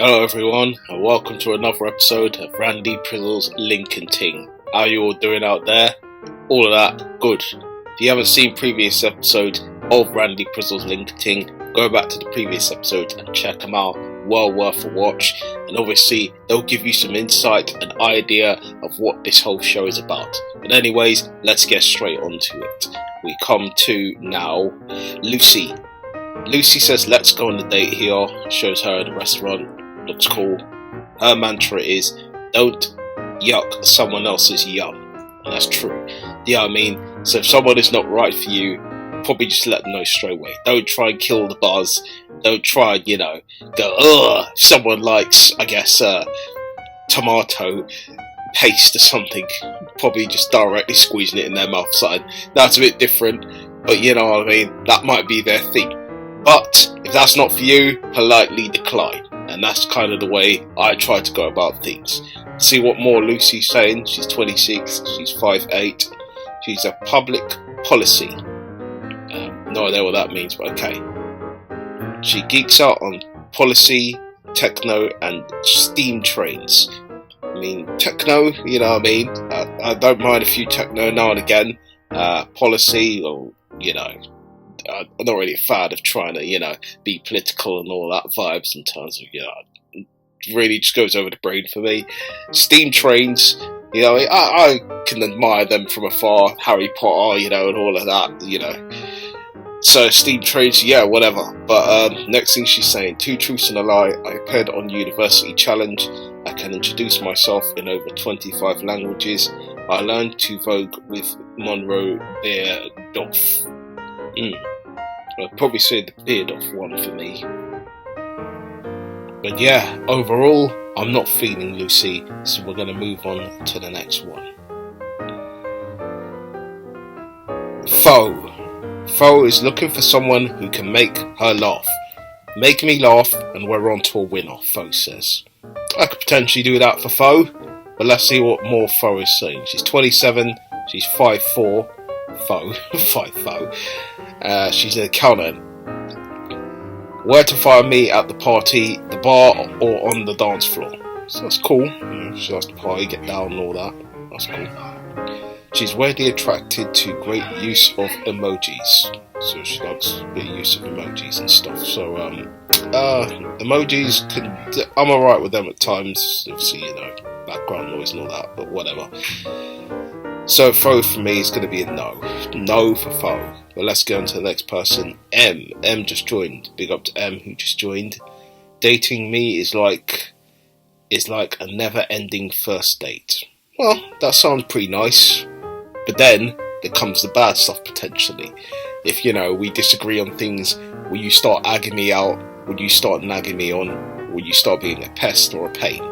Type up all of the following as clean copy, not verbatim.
Hello everyone, and welcome to another episode of Randy Prizzle's Link and Ting. How are you all doing out there? All of that, good. If you haven't seen previous episodes of Randy Prizzle's Link and Ting, go back to the previous episodes and check them out. Well worth a watch, and obviously they'll give you some insight and idea of what this whole show is about. But anyways, let's get straight onto it. We come to now Lucy. Lucy says let's go on a date here, shows her in a restaurant, looks cool. Her mantra is don't yuck someone else's yum, and that's true. Yeah, I mean, so if someone is not right for you, probably just let them know straight away. Don't try and kill the buzz. Don't try and, go, ugh, if someone likes, tomato paste or something, probably just directly squeezing it in their mouth. Something that's a bit different, but you know what I mean, that might be their thing. But if that's not for you, politely decline. And that's kind of the way I try to go about things. See what more Lucy's saying. She's 26, she's 5'8", she's a public policy. No idea what that means, but okay. She geeks out on policy, techno, and steam trains. I mean, techno, you know what I mean? I don't mind a few techno now and again. Policy, or, I'm not really a fan of trying to, be political and all that vibes in terms of, it really just goes over the brain for me. Steam trains, I can admire them from afar, Harry Potter, and all of that, So steam trains, yeah, whatever. But next thing she's saying, 2 truths and a lie. I appeared on University Challenge. I can introduce myself in over 25 languages. I learned to vogue with Monroe Beardoff. I'd probably say the Beardoff one for me. But yeah, overall, I'm not feeling Lucy, so we're going to move on to the next one. Foe is looking for someone who can make her laugh. Make me laugh and we're on to a winner, Foe says. I could potentially do that for Foe, but let's see what more Foe is saying. She's 27, she's 5'4", Foe, 5'4". She's an accountant. Where to find me at the party, the bar, or on the dance floor. So that's cool. She likes to party, get down and all that. That's cool. She's weirdly attracted to great use of emojis. So she likes a bit of use of emojis and stuff. So, emojis, I'm alright with them at times. Obviously, background noise and all that, but whatever. So, Foe for me is going to be a no. No for Foe. But let's go on to the next person. M. M just joined. Big up to M who just joined. Dating me is like a never-ending first date. Well, that sounds pretty nice. But then there comes the bad stuff potentially. If, we disagree on things, will you start agging me out? Will you start nagging me on? Will you start being a pest or a pain?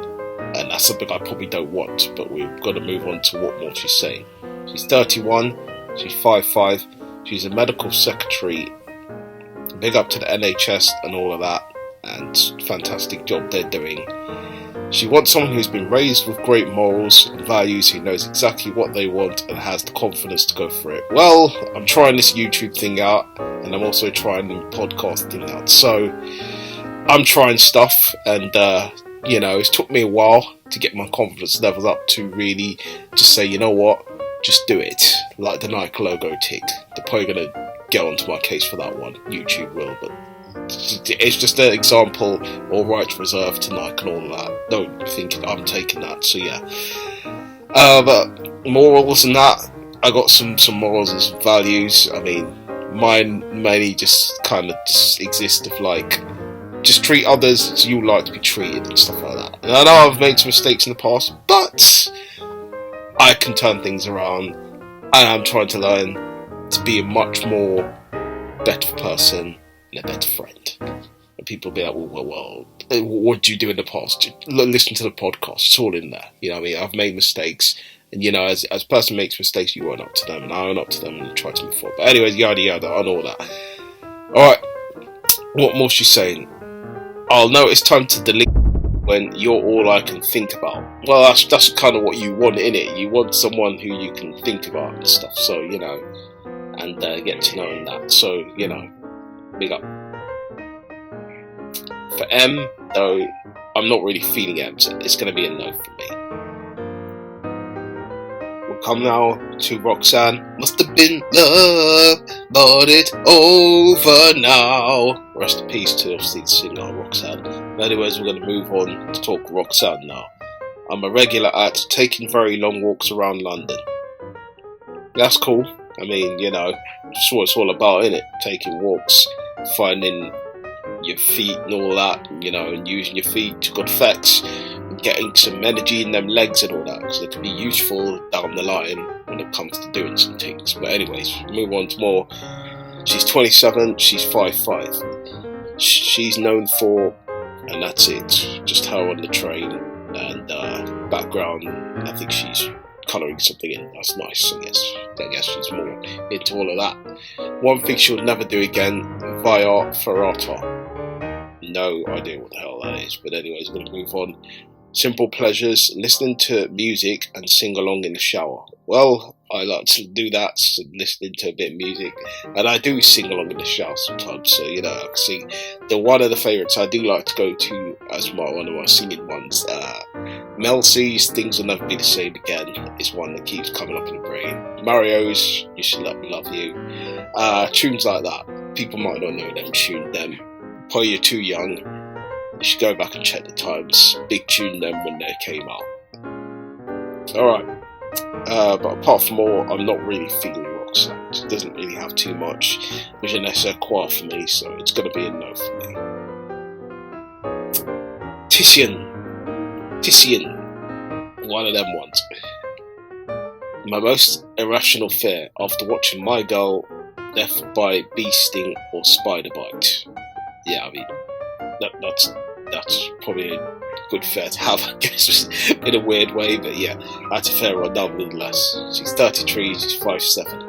And that's something I probably don't want, but we've got to move on to what more she's saying. She's 31, she's 5'5", she's a medical secretary. Big up to the NHS and all of that, and fantastic job they're doing. She wants someone who's been raised with great morals and values, who knows exactly what they want and has the confidence to go for it. Well, I'm trying this YouTube thing out, and I'm also trying the podcast thing out. So, I'm trying stuff, and, it's took me a while to get my confidence levels up to really just say, you know what, just do it. Like the Nike logo tick. They're probably going to get onto my case for that one. YouTube will, but it's just an example, all rights reserved to Nike and all of that. Don't think I'm taking that, so yeah. But morals and that, I got some morals and some values. I mean, mine mainly just kind of just exist of just treat others as you like to be treated and stuff like that. And I know I've made some mistakes in the past, but I can turn things around, and I'm trying to learn to be a much more better person and a better friend. And people be like, well, what do you do in the past? Listen to the podcast, it's all in there. You know what I mean? I've made mistakes, and as a person makes mistakes, you own up to them, and I own up to them and try to move forward. But anyways, yada yada, I know all that. Alright, what more she's saying? I'll know it's time to delete when you're all I can think about. Well, that's kind of what you want, innit? You want someone who you can think about and stuff, so, and get to know that. So, big up. For M, though, I'm not really feeling it. So it's going to be a no for me. We'll come now to Roxanne. Must have been love, but it's over now. Rest in peace to obviously the singer Roxanne. Anyways, we're going to move on to talk Roxanne now. I'm a regular at taking very long walks around London. That's cool. I mean, you know, that's what it's all about, innit? Taking walks, finding your feet and all that, you know, and using your feet to good effect, and getting some energy in them legs and all that, because it can be useful down the line when it comes to doing some things. But anyways, move on to more. She's 27, she's 5'5". She's known for, and that's it, just her on the train, and background, I think she's colouring something in. That's nice. I guess she's more into all of that. One thing she'll never do again: via ferrata. No idea what the hell that is. But anyways, I'm going to move on. Simple pleasures: listening to music and sing along in the shower. Well, I like to do that, so listening to a bit of music, and I do sing along in the shower sometimes. So you know, I can see one of the favourites I do like to go to as one of my singing ones. Mel C's "Things Will Never Be the Same Again" is one that keeps coming up in the brain. Mario's "You Should Let Me Love You." Tunes like that. People might not know them. Tune them. Probably you're too young. You should go back and check the times. Big tune them when they came out. Alright. But apart from all, I'm not really feeling Roxanne. It doesn't really have too much jeunesse quoi for me, so it's going to be a no for me. Titian. One of them ones. My most irrational fear after watching My Girl death by bee sting or spider bite. Yeah, I mean, that's probably a good fear to have, I guess, in a weird way, but yeah, that's a fair one nonetheless. She's 33, she's 5'7".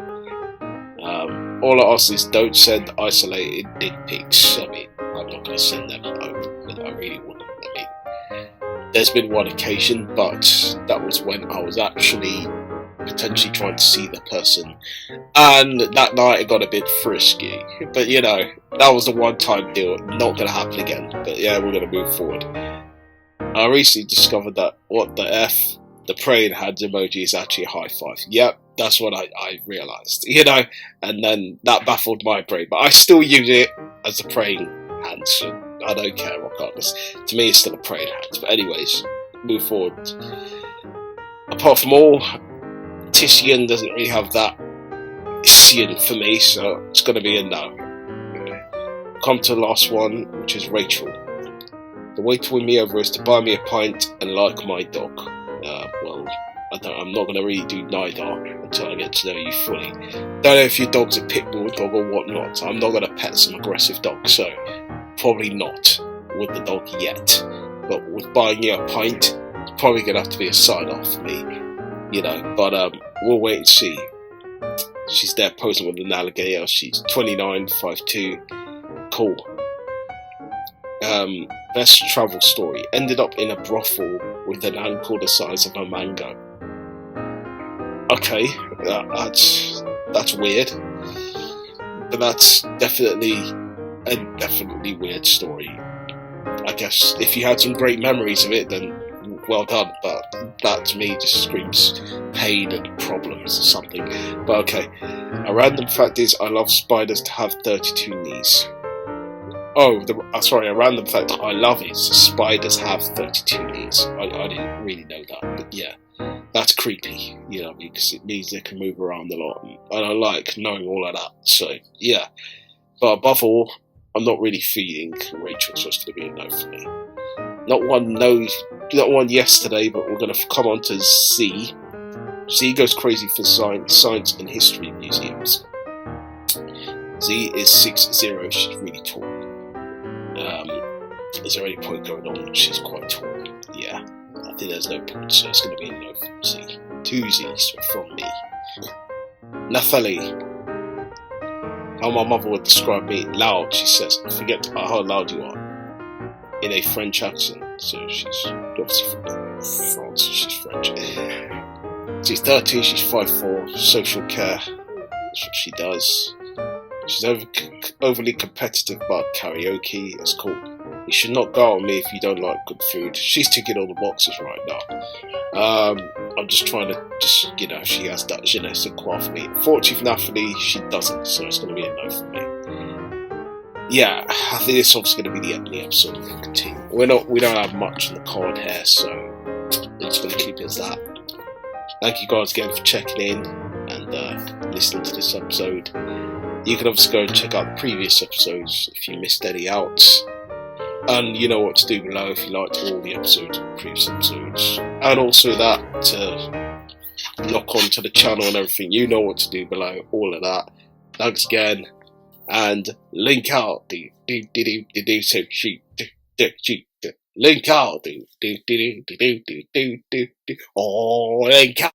All I ask is don't send isolated dick pics. I mean, I'm not going to send them. I really wouldn't. I mean, there's been one occasion, but that was when I was actually potentially trying to see the person, and that night it got a bit frisky, but you know, that was a one-time deal, not going to happen again. But yeah, we're going to move forward. I recently discovered that what the F, the praying hands emoji, is actually a high five. Yep, that's what I realised, you know, and then that baffled my brain, but I still use it as a praying hands, so I don't care regardless. To me it's still a praying hands. But anyways, move forward. Apart from all, Titian doesn't really have that Sian for me, so it's going to be a no. Come to the last one, which is Rachel. The way to win me over is to buy me a pint and like my dog. Well, I'm not going to really do neither until I get to know you fully. Don't know if your dog's a pit bull dog or whatnot. I'm not going to pet some aggressive dog, so probably not with the dog yet. But with buying you a pint, probably going to have to be a sign-off for me. You know, but we'll wait and see. She's there posing with an alligator. She's 29, 5'2". Cool. Best travel story. Ended up in a brothel with an ankle the size of a mango. Okay, that's weird. But that's definitely a weird story. I guess if you had some great memories of it, then well done, but that to me just screams pain and problems or something. But okay, a random fact is I love spiders to have 32 knees. Oh, a random fact I love is spiders have 32 knees. I didn't really know that, but yeah, that's creepy, you know, because it means they can move around a lot, and I like knowing all of that, so yeah. But above all, I'm not really feeling Rachel, so it's going to be a no for me. Not one yesterday, but we're going to come on to Z. Z goes crazy for science and history museums. Z is 6'0", she's really tall. Is there any point going on? She's quite tall. Yeah, I think there's no point, so it's going to be a no from Z. 2 Z's from me. Nathalie. How my mother would describe me: loud, she says. Forget how loud you are. In a French accent. So she's obviously from France, she's French. She's 30, she's 5'4", social care, that's what she does. She's overly competitive about karaoke. It's called You Should Not Go Out With Me If You Don't Like Good Food. She's ticking all the boxes right now. I'm just trying to she has that je ne sais quoi for me. Fortunately for Nathalie, she doesn't, so it's going to be a no for me. Yeah, I think this one's going to be the end of the episode. We're going to continue. We don't have much on the card here, so we're just going to keep it as that. Thank you guys again for checking in and listening to this episode. You can obviously go and check out the previous episodes if you missed any out. And you know what to do below if you liked all the episodes of the previous episodes. And also that to lock on to the channel and everything. You know what to do below, all of that. Thanks again. And link out. Link out. Oh, link out.